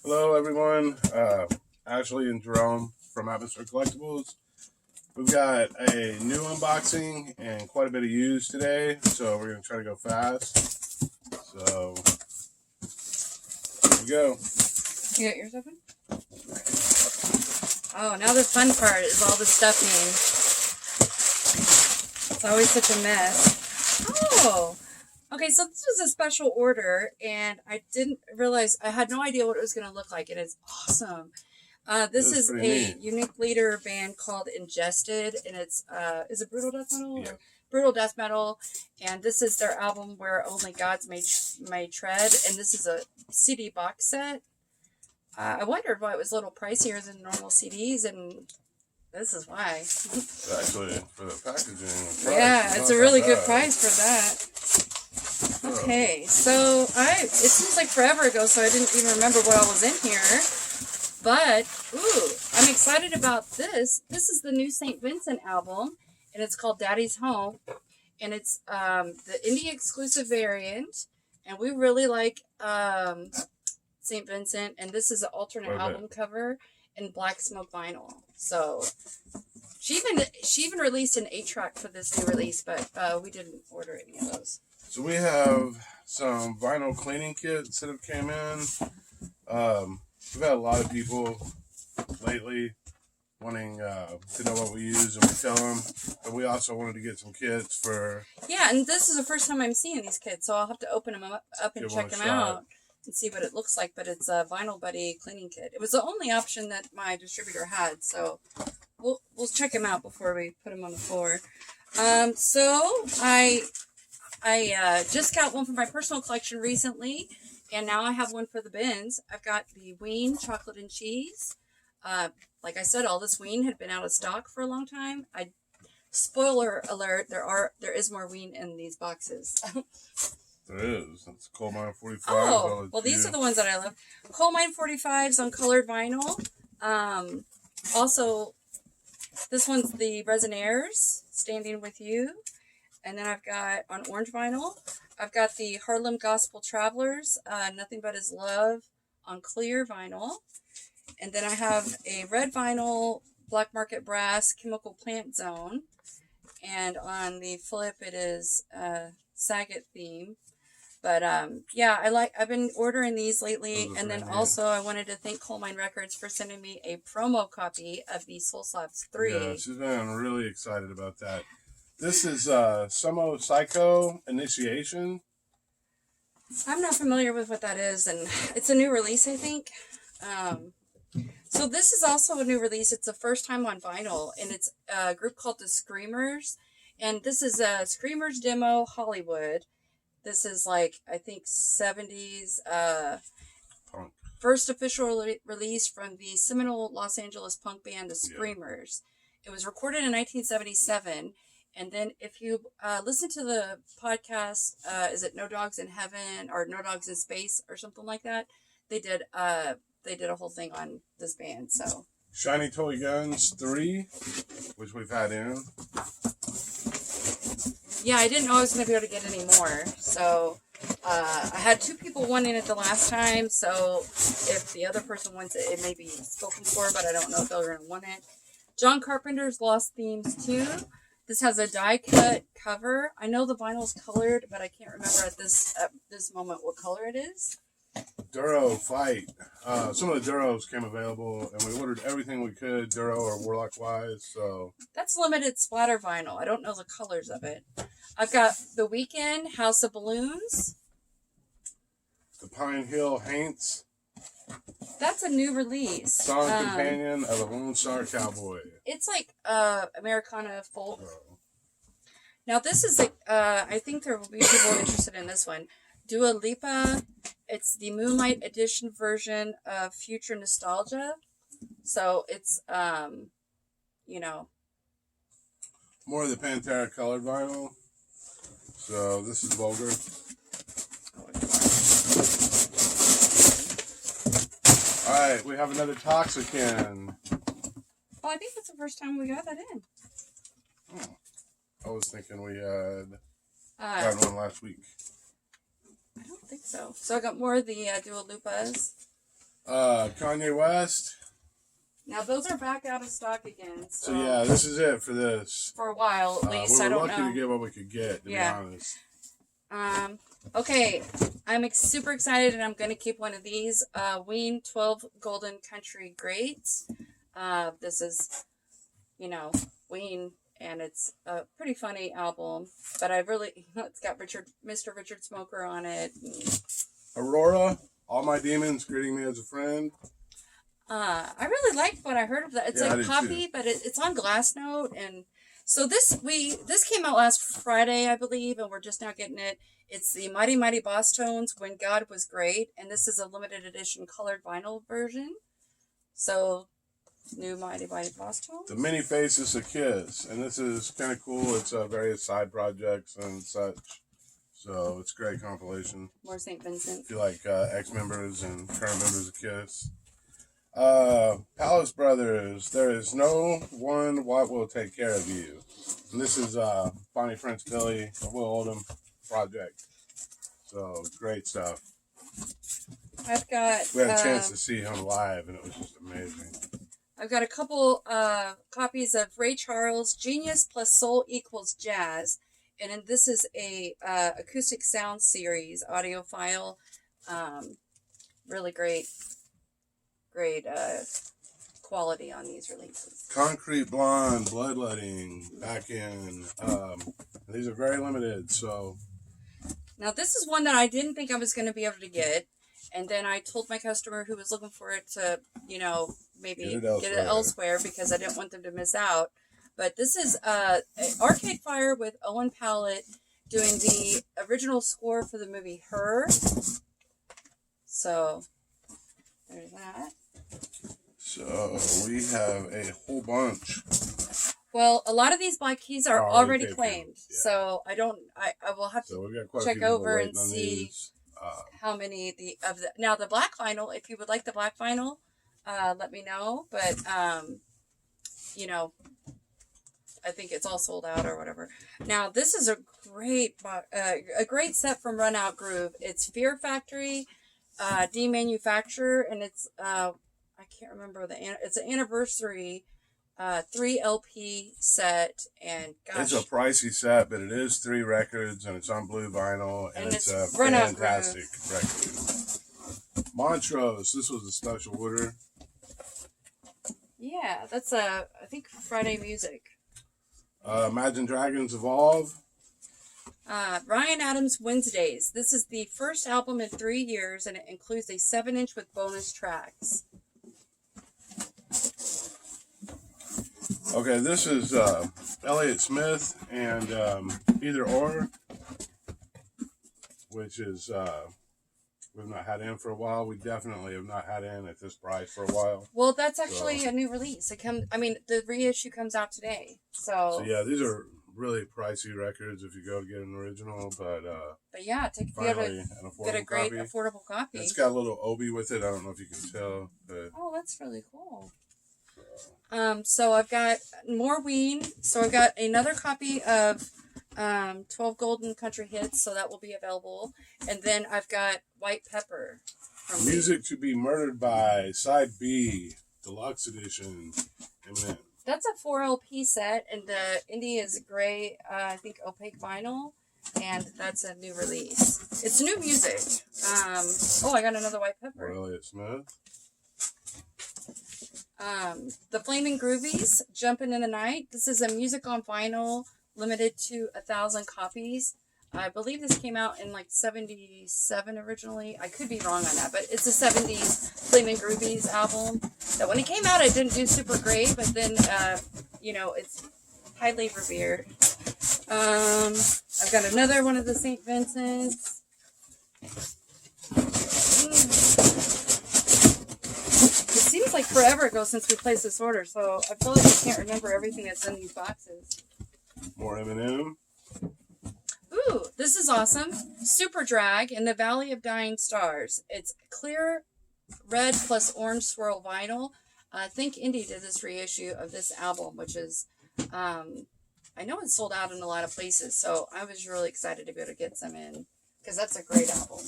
Hello, everyone. Ashley and Jerome from Atmosphere Collectibles. We've got a new unboxing and quite a bit of used today, so we're going to try to go fast. So, here we go. You got yours open? Oh, now the fun part is all the stuffing. It's always such a mess. Oh! Okay, so this was a special order, and I didn't realize, I had no idea what it was going to look like, and it's awesome. This is a neat. unique leader band called Ingested, and it's, is it Brutal Death Metal? Yeah. Brutal Death Metal, and this is their album Where Only Gods May Tread, and this is a CD box set. I wondered why it was a little pricier than normal CDs, and this is why. Actually, for the packaging. Yeah, it's a really good price for that. Okay, so it seems like forever ago, so I didn't even remember what all was in here. But, ooh, I'm excited about this. This is the new St. Vincent album, and it's called Daddy's Home. And it's the indie exclusive variant, and we really like St. Vincent, and this is an alternate album cover in black smoke vinyl. So she even released an 8-track for this new release, but we didn't order any of those. So we have some vinyl cleaning kits that have came in. We've had a lot of people lately wanting to know what we use, and we tell them. But we also wanted to get some kits for... Yeah, and this is the first time I'm seeing these kits, so I'll have to open them up and check them out and see what it looks like. But it's a Vinyl Buddy cleaning kit. It was the only option that my distributor had, so we'll check them out before we put them on the floor. So I just got one for my personal collection recently, and now I have one for the bins. I've got the Ween chocolate and cheese. Like I said, all this Ween had been out of stock for a long time. Spoiler alert, there is more Ween in these boxes. There is. That's Coal Mine 45. Oh, well, these are the ones that I love. Coal Mine 45s on colored vinyl. Also, this one's the Resinaires, Standing With You. And then I've got, on orange vinyl, I've got the Harlem Gospel Travelers, Nothing But His Love, on clear vinyl. And then I have a red vinyl, Black Market Brass, Chemical Plant Zone. And on the flip, it is Saget theme. But, yeah, I've been ordering these lately. And then also, I wanted to thank Coal Mine Records for sending me a promo copy of the Soul Slabs 3. Yeah, she's been really excited about that. This is Sumo Psycho Initiation. I'm not familiar with what that is, and it's a new release, I think. So this is also a new release. It's the first time on vinyl, and it's a group called the Screamers. And this is a Screamers Demo Hollywood. This is like, I think, 70s Punk. First official release from the seminal Los Angeles punk band, the Screamers. Yeah. It was recorded in 1977. And then if you listen to the podcast, is it No Dogs in Heaven or No Dogs in Space or something like that? They did a whole thing on this band. So Shiny Toy Guns 3, which we've had in. Yeah, I didn't know I was going to be able to get any more. So I had 2 people wanting it the last time. So if the other person wants it, it may be spoken for, but I don't know if they're going to want it. John Carpenter's Lost Themes 2. This has a die-cut cover. I know the vinyl's colored, but I can't remember at this moment what color it is. Duro Fight. Some of the Duros came available, and we ordered everything we could, Duro or Warlock-wise, so... That's limited splatter vinyl. I don't know the colors of it. I've got The Weeknd, House of Balloons. The Pine Hill Haints. That's a new release. Song Companion of a Lone Star Cowboy. It's like Americana folk. Now this is like, I think there will be people interested in this one. Dua Lipa. It's the Moonlight Edition version of Future Nostalgia. So it's, you know. More of the Pantera colored vinyl. So this is vulgar. Alright, we have another Toxican. Oh, I think that's the first time we got that in. I was thinking we had gotten one last week. I don't think so. So I got more of the Dua Lipas. Kanye West. Now those are back out of stock again. So yeah, this is it for this. For a while, at least. I don't know. We were lucky to get what we could get, to be honest. Okay, I'm super excited, and I'm going to keep one of these. Ween 12 Golden Country Greats. This is, Ween, and it's a pretty funny album. But it's got Mr. Richard Smoker on it. Aurora, All My Demons, Greeting Me as a Friend. I really liked what I heard of that. It's a copy, but it's on Glassnote, and so this came out last Friday, I believe, and we're just now getting it. It's the Mighty Mighty Boss Tones, When God Was Great, and this is a limited edition colored vinyl version. So, new Mighty Mighty Boss Tones. The Many Faces of Kiss, and this is kind of cool. It's various side projects and such. So it's a great compilation. More St. Vincent. If you like ex-members and current members of Kiss. Palace Brothers, There Is No One What Will Take Care of You. And this is Bonnie Prince Billy, a Will Oldham project. So great stuff. We had a chance to see him live, and it was just amazing. I've got a couple copies of Ray Charles, Genius plus Soul equals Jazz. And then this is a acoustic sound series audio file. Really great quality on these releases. Concrete Blonde, Bloodletting, Back In. These are very limited, so. Now this is one that I didn't think I was going to be able to get. And then I told my customer who was looking for it to, maybe get it elsewhere because I didn't want them to miss out. But this is Arcade Fire with Owen Pallett doing the original score for the movie Her. So, there's that. So, we have a whole bunch. Well, a lot of these black keys are already claimed. Yeah. So, I will have to check over and see how many now the black vinyl, if you would like the black vinyl, let me know. But, I think it's all sold out or whatever. Now, this is a great set from Run Out Groove. It's Fear Factory, Demanufacture, and it's I can't remember it's an anniversary 3 LP set, and gosh, it's a pricey set, but it is 3 records, and it's on blue vinyl, and it's a fantastic record. Montrose, this was a special order. Yeah, that's I think Friday Music. Imagine Dragons Evolve. Ryan Adams Wednesdays. This is the first album in 3 years, and it includes a 7-inch with bonus tracks. Okay, this is Elliott Smith and Either Or, which is we've not had in for a while. We definitely have not had in at this price for a while. Well, that's actually a new release. The reissue comes out today. So yeah, these are really pricey records if you go to get an original, but yeah, get a great affordable copy. It's got a little obi with it. I don't know if you can tell, but that's really cool. So I've got more Ween. So I've got another copy of 12 Golden Country Hits, so that will be available. And then I've got White Pepper. Music to Be Murdered By, Side B, Deluxe Edition. Eminem. That's a 4 LP set, and the indie is gray, I think opaque vinyl, and that's a new release. It's new music. I got another White Pepper. Elliott Smith. The Flaming Groovies, Jumpin' in the Night. This is a music on vinyl, limited to 1,000 copies. I believe this came out in 77 originally. I could be wrong on that, but it's a 70s Flaming Groovies album. That when it came out, it didn't do super great, but then, it's highly revered. I've got another one of the St. Vincent's. It seems like forever ago since we placed this order, so I feel like I can't remember everything that's in these boxes. More Eminem. Ooh, this is awesome. Super Drag in the Valley of Dying Stars. It's clear red plus orange swirl vinyl. I think Indie did this reissue of this album, which is, I know it's sold out in a lot of places, so I was really excited to be able to get some in, because that's a great album.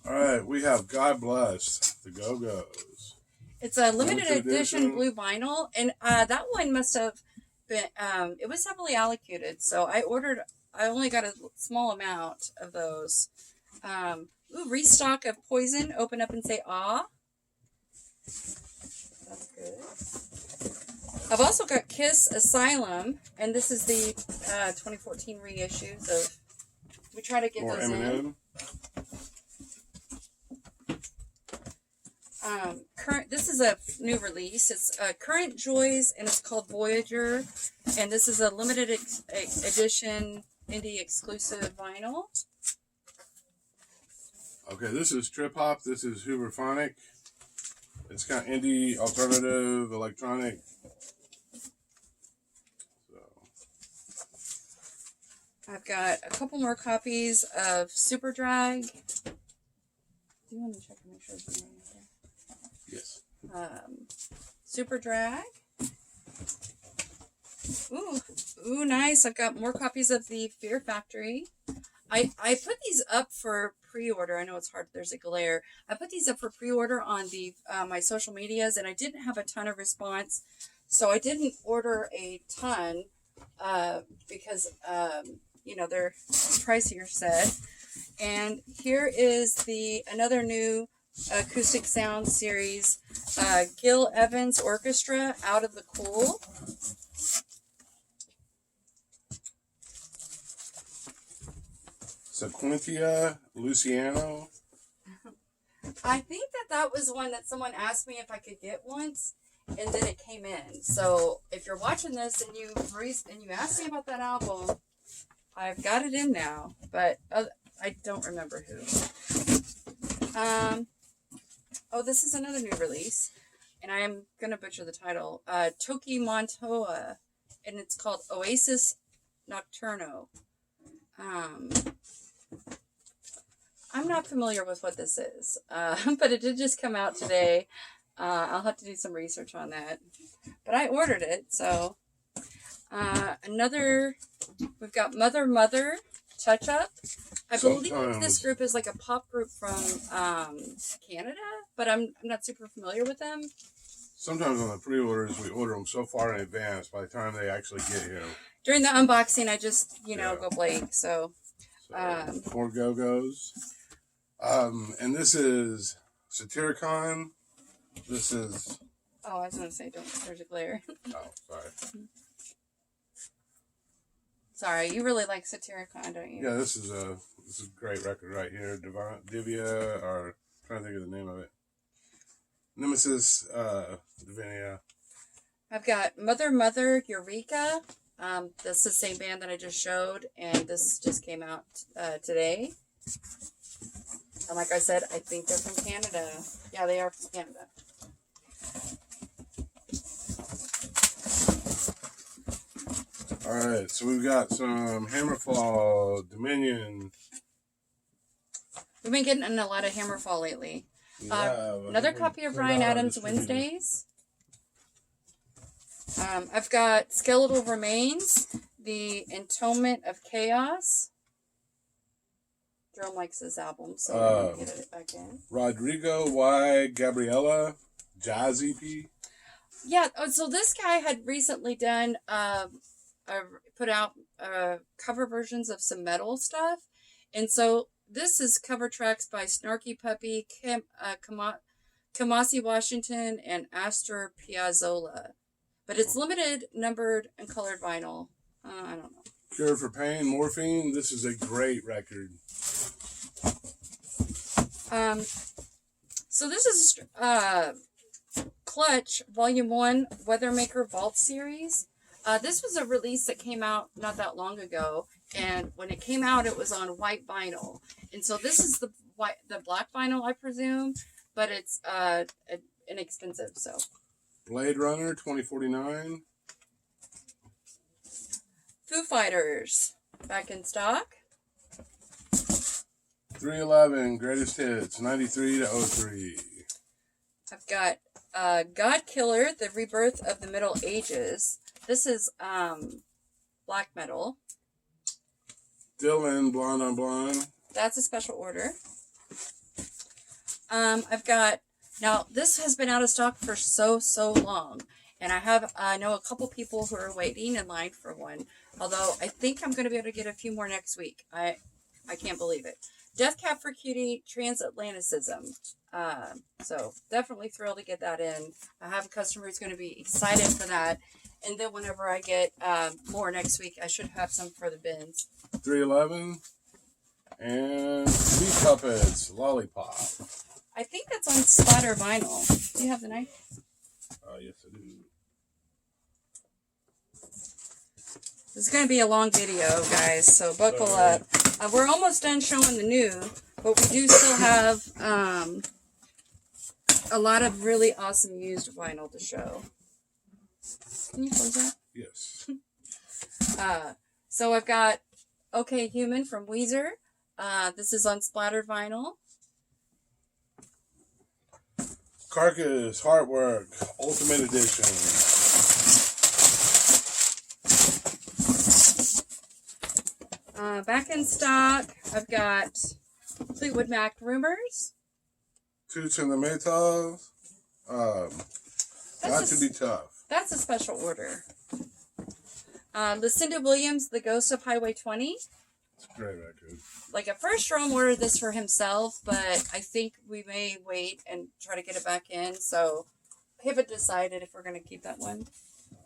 All right, we have God Blessed. The Go-Go's. It's a limited Limited edition edition. blue vinyl, and that one must have been. It was heavily allocated, so I only got a small amount of those. Restock of Poison. Open up and say ah. That's good. I've also got Kiss Asylum, and this is the 2014 reissues of. We try to get More those M&M. in. This is a new release. It's Current Joys, and it's called Voyager, and this is a limited edition indie exclusive vinyl. Okay, this is Trip Hop. This is Hooverphonic. It's kind of indie, alternative, electronic. So. I've got a couple more copies of Super Drag. Do you want to check and make sure it's in there? Yes. Super Drag. Ooh, nice. I've got more copies of the Fear Factory. I put these up for pre-order. I know it's hard. There's a glare. I put these up for pre-order on the my social medias, and I didn't have a ton of response, so I didn't order a ton because they're pricier set. And here is another new acoustic sound series, Gil Evans Orchestra, Out of the Cool. Sequentia Luciano. I think that was one that someone asked me if I could get once, and then it came in. So if you're watching this and you asked me about that album, I've got it in now, but I don't remember who. This is another new release, and I am gonna butcher the title. Toki Montoa, and it's called Oasis Nocturno. I'm not familiar with what this is, but it did just come out today. I'll have to do some research on that. But I ordered it, so. We've got Mother Touch Up. I believe this group is like a pop group from Canada, but I'm not super familiar with them. Sometimes on the pre-orders, we order them so far in advance by the time they actually get here. During the unboxing, I just, go blank, so. More Go-Go's. And this is Satyricon. This is... Oh, I was going to say, there's a glare. Oh, sorry. Sorry, you really like Satyricon, don't you? Yeah, this is a great record right here. Divya, or I'm trying to think of the name of it. Nemesis, Divinia. I've got Mother Eureka. That's the same band that I just showed, and this just came out today. And like I said, I think they're from Canada. Yeah, they are from Canada. Alright, so we've got some Hammerfall, Dominion. We've been getting in a lot of Hammerfall lately. Yeah, another copy of Ryan Adams' Wednesdays. I've got Skeletal Remains, The Entombment of Chaos. Jerome likes this album, so I'm going to get it back in. Rodrigo Y. Gabriela, Jazz EP. Yeah, so this guy had recently done, put out cover versions of some metal stuff. And so this is cover tracks by Snarky Puppy, Kamasi Washington, and Astor Piazzolla. But it's limited, numbered, and colored vinyl. I don't know. Cure for Pain, Morphine. This is a great record. So this is Clutch Volume 1 Weathermaker Vault Series. This was a release that came out not that long ago, and when it came out, it was on white vinyl. And so this is the black vinyl, I presume, but it's inexpensive. So Blade Runner 2049. Foo Fighters back in stock. 311 Greatest Hits 93 to 03. I've got God Killer, The Rebirth of the Middle Ages. This is black metal. Dylan, Blonde on Blonde. That's a special order. I've got Now, this has been out of stock for so long. And I know a couple people who are waiting in line for one. Although, I think I'm going to be able to get a few more next week. I can't believe it. Death Cab for Cutie, Transatlanticism. So, definitely thrilled to get that in. I have a customer who's going to be excited for that. And then whenever I get more next week, I should have some for the bins. 311 and Meat Puppets Lollipop. I think that's on splatter vinyl. Do you have the knife? Yes, I do. This is going to be a long video, guys, so buckle up. We're almost done showing the new, but we do still have a lot of really awesome used vinyl to show. Can you close that? Yes. So I've got OK Human from Weezer. This is on splattered vinyl. Carcass Heartwork Ultimate Edition. Back in stock, I've got Fleetwood Mac Rumors. Toots and the Maytals. Got to be tough. That's a special order. Lucinda Williams, The Ghost of Highway 20. It's a great record. Like, at first, Jerome ordered this for himself, but I think we may wait and try to get it back in. So, I haven't decided if we're going to keep that one.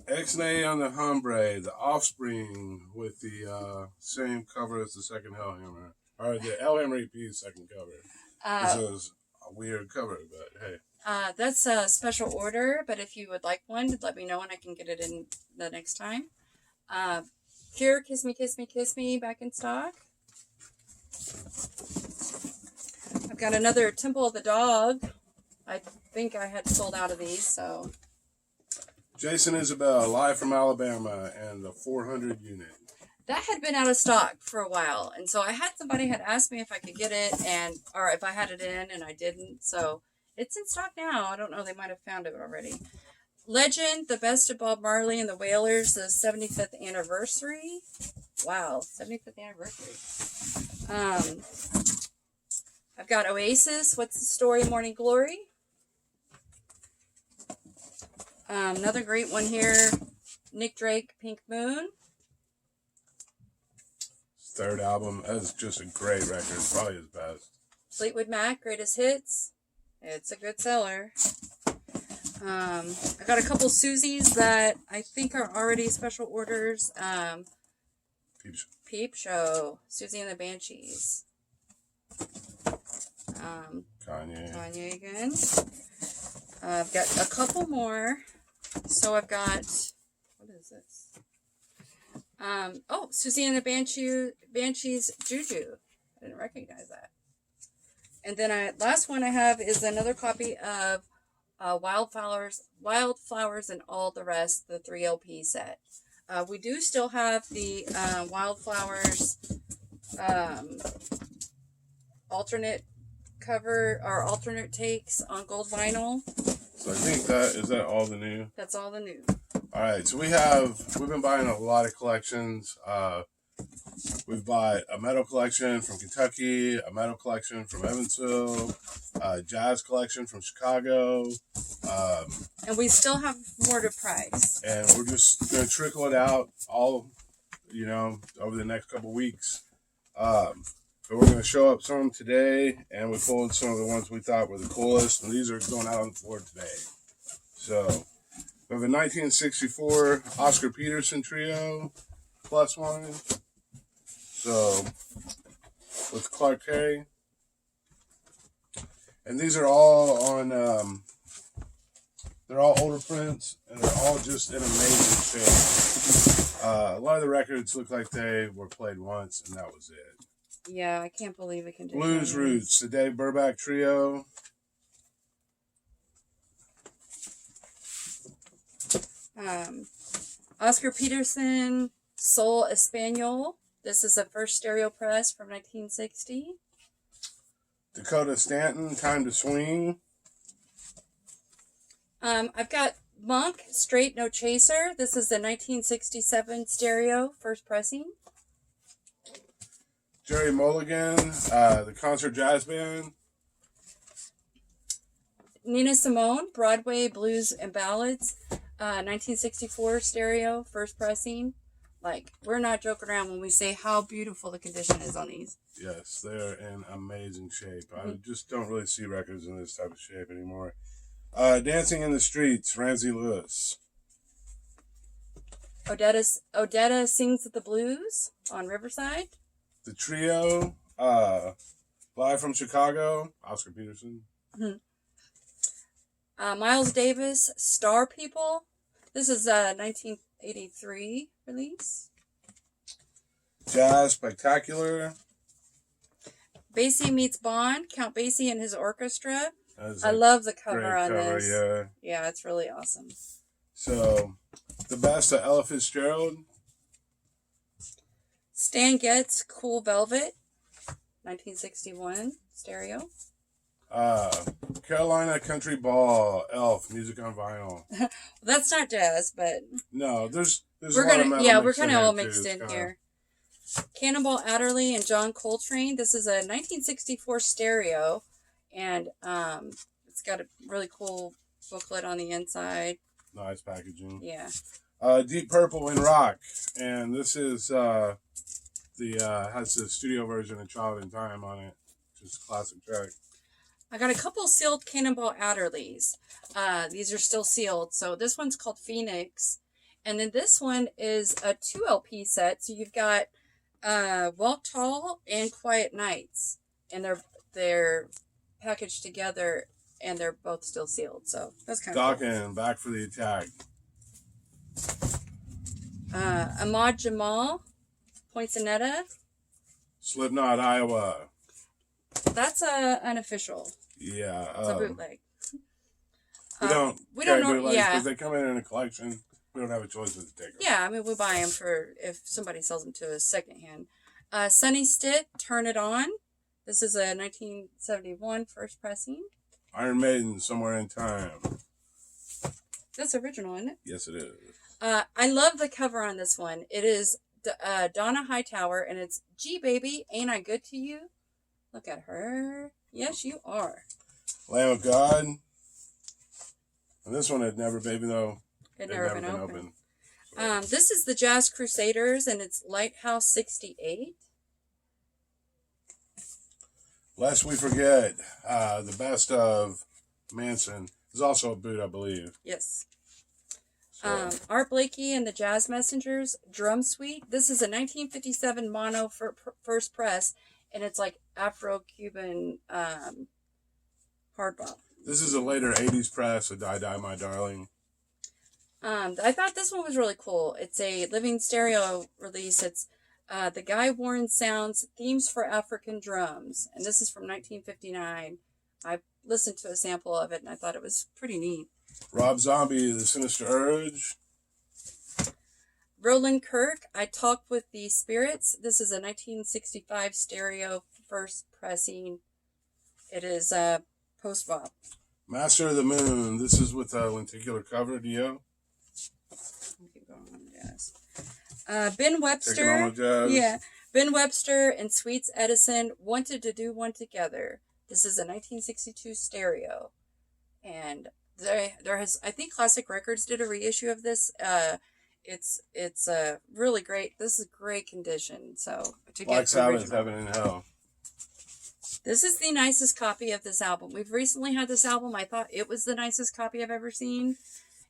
X-Nay on the Hombre, The Offspring with the same cover as the second Hellhammer. Or the Hellhammer EP second cover. This is a weird cover, but hey. That's a special order, but if you would like one, let me know and I can get it in the next time. Cure, Kiss Me, Kiss Me, Kiss Me, back in stock. I've got another Temple of the Dog. I think I had sold out of these, so. Jason Isabel, Live from Alabama, and the 400 unit. That had been out of stock for a while, and so I had somebody had asked me if I could get it, or if I had it in, and I didn't, so it's in stock now. I don't know, they might have found it already. Legend, The Best of Bob Marley and the Wailers, the 75th anniversary. Wow, 75th anniversary. I've got Oasis, What's the Story, Morning Glory. Another great one here, Nick Drake, Pink Moon. Third album, that's just a great record, probably his best. Fleetwood Mac, Greatest Hits. It's a good seller. I got a couple Susies that I think are already special orders. Peep Show, Susie and the Banshees. Kanye again. I've got a couple more. So I've got, what is this? Susie and the Banshees Juju. I didn't recognize that. And then last one I have is another copy of Wildflowers and All the Rest, the 3 LP set. We do still have the Wildflowers alternate cover or alternate takes on gold vinyl. So I think is that all the new? That's all the new. All right, so we've been buying a lot of collections. We've bought a metal collection from Kentucky, a metal collection from Evansville, a jazz collection from Chicago. And we still have more to price. And we're just going to trickle it out all, over the next couple weeks. But we're going to show up some today, and we pulled some of the ones we thought were the coolest, and these are going out on the floor today. So, we have a 1964 Oscar Peterson trio, plus one. So, with Clark Terry. And these are all on, they're all older prints, and they're all just in amazing shape. A lot of the records look like they were played once, and that was it. Yeah, I can't believe it can do Blues Roots, the Dave Brubeck Trio. Oscar Peterson, Soul Espanol. This is a first stereo press from 1960. Dakota Stanton, Time to Swing. I've got Monk, Straight No Chaser. This is the 1967 stereo, first pressing. Jerry Mulligan, the Concert Jazz Band. Nina Simone, Broadway Blues and Ballads, 1964 stereo, first pressing. Like, we're not joking around when we say how beautiful the condition is on these. Yes, they're in amazing shape. I just don't really see records in this type of shape anymore. Dancing in the Streets, Ramsey Lewis. Odetta Sings the Blues on Riverside. The Trio, live from Chicago, Oscar Peterson. Miles Davis, Star People. This is a 1983 release. Jazz Spectacular. Basie meets Bond, Count Basie and his orchestra. I love the cover on this. Yeah, it's really awesome. So, the best of Ella Fitzgerald. Stan Getz, Cool Velvet, 1961 stereo. Carolina Country Ball, Elf, music on vinyl. That's not jazz, but no, there's we're we're kind of all mixed in here. Cannonball Adderley and John Coltrane. This is a 1964 stereo, and it's got a really cool booklet on the inside. Nice packaging. Yeah. Deep Purple in Rock, and this is has the studio version of Child in Time on it, which is a classic track. I got a couple sealed Cannonball Adderleys. These are still sealed. So this one's called Phoenix. And then this one is a 2 LP set. So you've got Walk Tall and Quiet Nights. And they're packaged together and they're both still sealed. So that's kind of cool. Dawkins, Back for the Attack. Ahmad Jamal, Poinsettia. Slipknot, Iowa. That's unofficial. Yeah. It's a bootleg. We don't know. Yeah. Because they come in a collection. We don't have a choice but to take them. Yeah, I mean, we buy them for if somebody sells them to us secondhand. Sunny Stitt, Turn It On. This is a 1971 first pressing. Iron Maiden, Somewhere in Time. That's original, isn't it? Yes, it is. I love the cover on this one. It is Donna Hightower, and it's Gee Baby, Ain't I Good to You? Look at her. Yes, you are. Lamb of God. And this one had never, baby, though. It never been open. This is the Jazz Crusaders, and it's Lighthouse 68. Lest we forget, the best of Manson is also a boot, I believe. Yes. So. Art Blakey and the Jazz Messengers, Drum Suite. This is a 1957 mono first press, and it's like Afro-Cuban hardbop. This is a later 80s press of Die Die My Darling. I thought this one was really cool. It's a living stereo release. It's the Guy Warren Sounds Themes for African Drums. And this is from 1959. I listened to a sample of it, and I thought it was pretty neat. Rob Zombie, The Sinister Urge. Roland Kirk, I Talked with the Spirits. This is a 1965 stereo first pressing. It is post-bop. Master of the Moon. This is with a lenticular cover, Dio. Keep going, yes. Ben Webster. Yeah. Ben Webster and Sweets Edison, Wanted to Do One Together. This is a 1962 stereo. And there has, I think Classic Records did a reissue of this. It's really great. This is great condition. So to Black Sabbath, Heaven and Hell. This is the nicest copy of this album. We've recently had this album. I thought it was the nicest copy I've ever seen.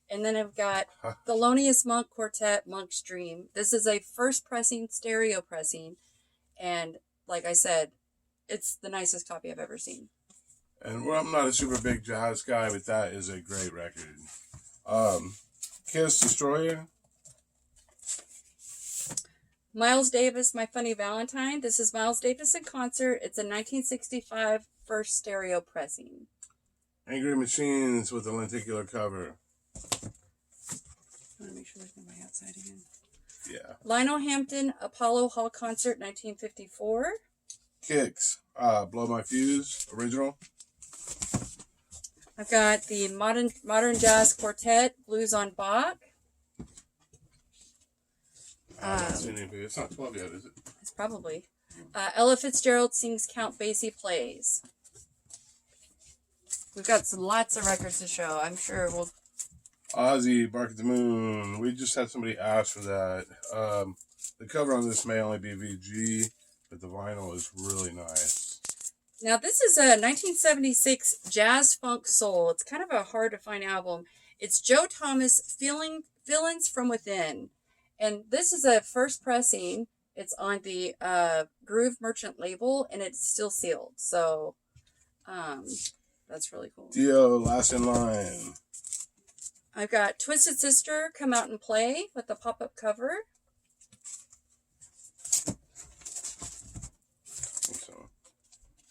And then I've got Thelonious Monk Quartet, Monk's Dream. This is a first pressing, stereo pressing. And like I said, it's the nicest copy I've ever seen. And I'm not a super big jazz guy, but that is a great record. Kiss Destroyer. Miles Davis, My Funny Valentine. This is Miles Davis in concert. It's a 1965 first stereo pressing. Angry Machines with a lenticular cover. I want to make sure there's nobody outside again. Yeah. Lionel Hampton, Apollo Hall Concert, 1954. Kicks, Blow My Fuse, original. I've got the Modern Jazz Quartet, Blues on Bach. It's not 12 yet, is it? It's probably. Ella Fitzgerald sings Count Basie Plays. We've got lots of records to show. I'm sure we'll... Ozzy, Bark at the Moon. We just had somebody ask for that. The cover on this may only be VG, but the vinyl is really nice. Now, this is a 1976 jazz funk soul. It's kind of a hard-to-find album. It's Joe Thomas, Feelings from Within. And this is a first pressing. It's on the Groove Merchant label, and it's still sealed. So, that's really cool. Dio, Last in Line. I've got Twisted Sister, Come Out and Play with the pop-up cover.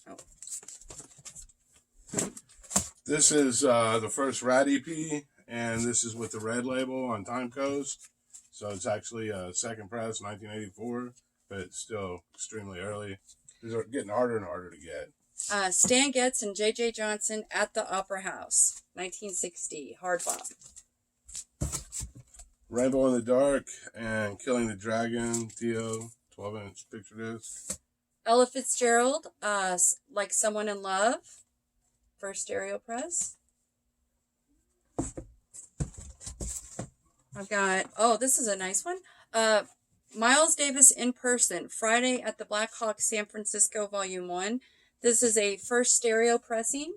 Oh. This is the first Rat EP, and this is with the red label on Time Coast. So it's actually a second press, 1984, but it's still extremely early. These are getting harder and harder to get. Stan Getz and J.J. Johnson at the Opera House, 1960, hard bop. Rainbow in the Dark and Killing the Dragon, Dio, 12-inch picture disc. Ella Fitzgerald, Like Someone in Love, first stereo press. I've got, this is a nice one. Miles Davis in person, Friday at the Black Hawk San Francisco, Volume 1. This is a first stereo pressing.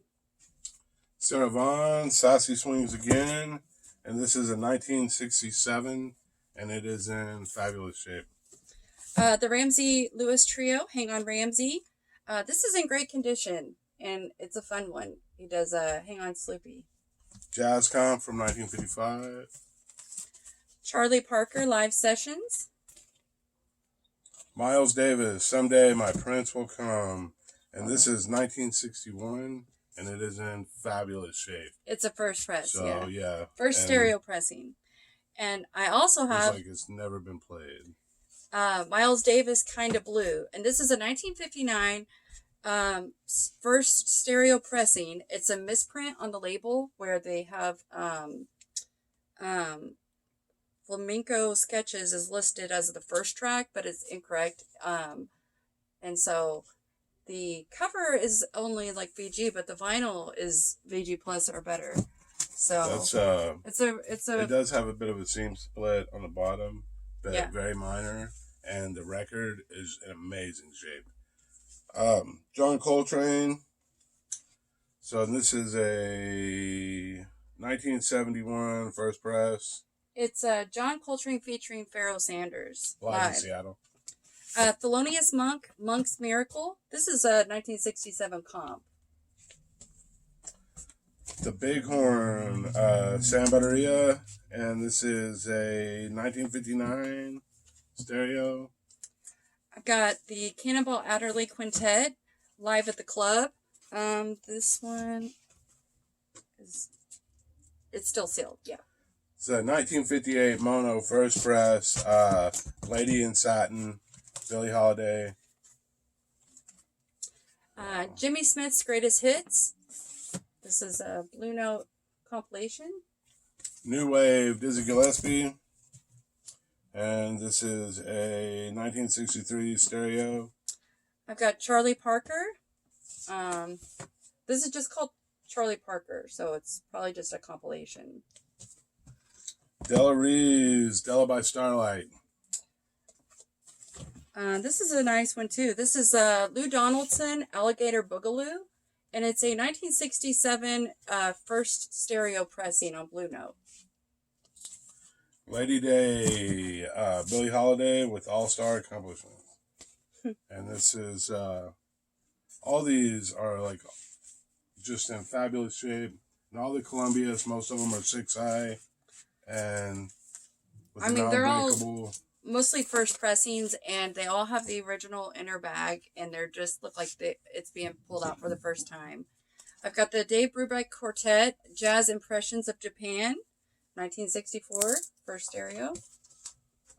Sarah Vaughan, Sassy Swings Again, and this is a 1967, and it is in fabulous shape. The Ramsey Lewis Trio, Hang On Ramsey. This is in great condition, and it's a fun one. He does Hang On Sloopy. Jazz Comp from 1955. Charlie Parker Live Sessions. Miles Davis, Someday My Prince Will Come. And this is 1961, and it is in fabulous shape. It's a first press, so, yeah. First stereo pressing. And I also have... It's like it's never been played. Miles Davis, Kinda Blue. And this is a 1959 first stereo pressing. It's a misprint on the label where they have Flamenco Sketches is listed as the first track, but it's incorrect. And so the cover is only like VG, but the vinyl is VG plus or better. So that's it does have a bit of a seam split on the bottom, but very minor, and the record is in amazing shape. John Coltrane. So this is a 1971 first press. It's John Coltrane featuring Pharoah Sanders. Live in Seattle. Thelonious Monk, Monk's Miracle. This is a 1967 comp. The Bighorn, San Bateria, and this is a 1959 stereo. I've got the Cannonball Adderley Quintet, Live at the Club. This one it's still sealed, yeah. It's a 1958 mono first press, Lady in Satin, Billie Holiday. Jimmy Smith's Greatest Hits. This is a Blue Note compilation. New Wave, Dizzy Gillespie. And this is a 1963 stereo. I've got Charlie Parker. This is just called Charlie Parker, so it's probably just a compilation. Della Reeves, Della by Starlight. This is a nice one, too. This is Lou Donaldson, Alligator Boogaloo. And it's a 1967 first stereo pressing on Blue Note. Lady Day, Billie Holiday with All-Star Accomplishments. And this is, all these are like just in fabulous shape. And all the Columbias, most of them are 6i. And with they're all mostly first pressings, and they all have the original inner bag, and they're just look like it's being pulled out for the first time. I've got the Dave Brubeck Quartet, Jazz Impressions of Japan, 1964, first stereo.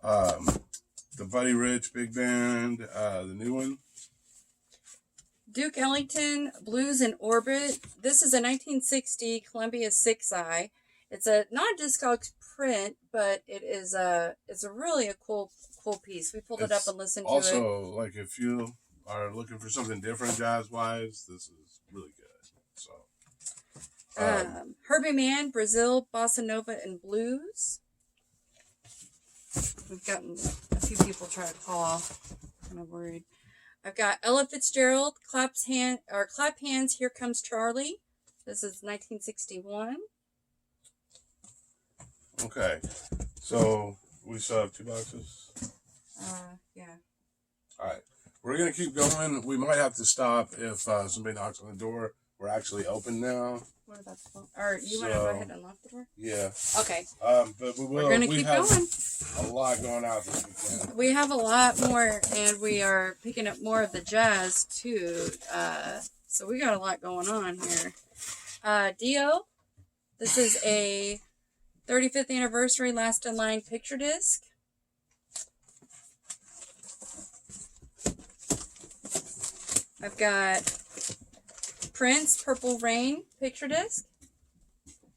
The Buddy Rich Big Band, the new one. Duke Ellington, Blues in Orbit. This is a 1960 Columbia 6i. It's a non-discog print, but it's a really a cool piece. We pulled it up and listened to it. Also, like if you are looking for something different jazz-wise, this is really good. So, Herbie Man, Brazil, Bossa Nova, and Blues. We've gotten a few people try to call. Kind of worried. I've got Ella Fitzgerald, Clap Hands, Here Comes Charlie. This is 1961. Okay, so we still have 2 boxes. Yeah. All right, we're gonna keep going. We might have to stop if somebody knocks on the door. We're actually open now. What about the phone? Or you want to go ahead and unlock the door? Yeah. Okay. But we will. We're gonna keep going. A lot going out this weekend. We have a lot more, and we are picking up more of the jazz too. So we got a lot going on here. Dio, this is a 35th anniversary Last in Line picture disc. I've got Prince Purple Rain picture disc.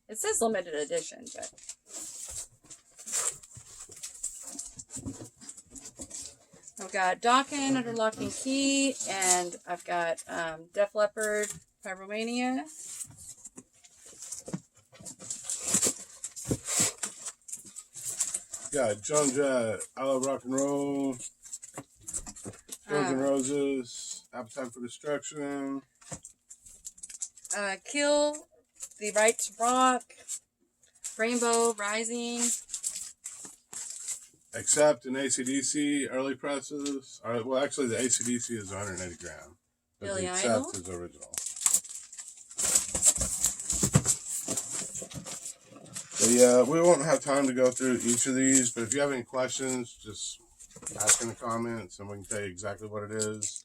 It says limited edition, but I've got Dokken Under Lock and Key, and I've got Def Leppard Pyromania. Got Joan Jett, I Love Rock and Roll, Guns N' Roses, Appetite for Destruction. Kill, The Right to Rock, Rainbow Rising. Accept and AC/DC early presses. All right, well, actually, the AC/DC is 180 gram, but Billy the Idol? Accept is original. But yeah, we won't have time to go through each of these, but if you have any questions, just ask in the comments and we can tell you exactly what it is.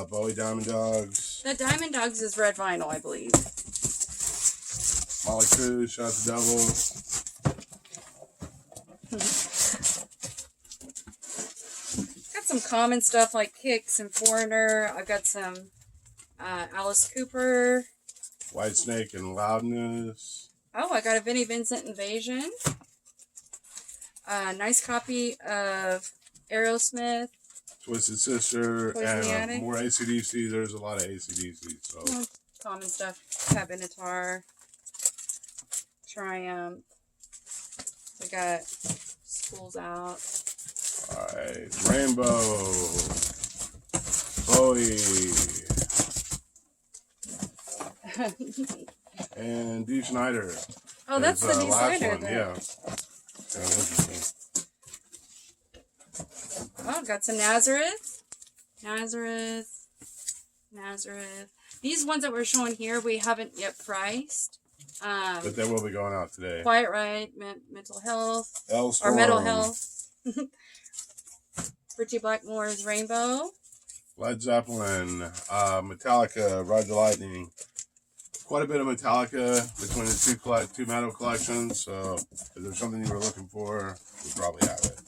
Bowie Diamond Dogs. The Diamond Dogs is red vinyl, I believe. Molly Cruz, Shot the Devil. Got some common stuff like Kicks and Foreigner. I've got some Alice Cooper. White Snake and Loudness. Oh, I got a Vinnie Vincent Invasion. Nice copy of Aerosmith. Twisted Sister. Poison the And Attic. more AC/DC. There's a lot of AC/DC. So. Oh, common stuff. Cabinatar. Triumph. We got Schools Out. Alright. Rainbow. Bowie. And Dee Snider. Oh, that's the Dee Snider one. there. Yeah. Interesting. Oh, got some Nazareth. These ones that we're showing here, we haven't yet priced. But they will be going out today. Quiet Riot, Mental Health. L-Storm. Or Mental Health. Richie Blackmore's Rainbow. Led Zeppelin. Metallica. Ride the Lightning. Quite a bit of Metallica between the two metal collections. So if there's something you were looking for, we probably have it.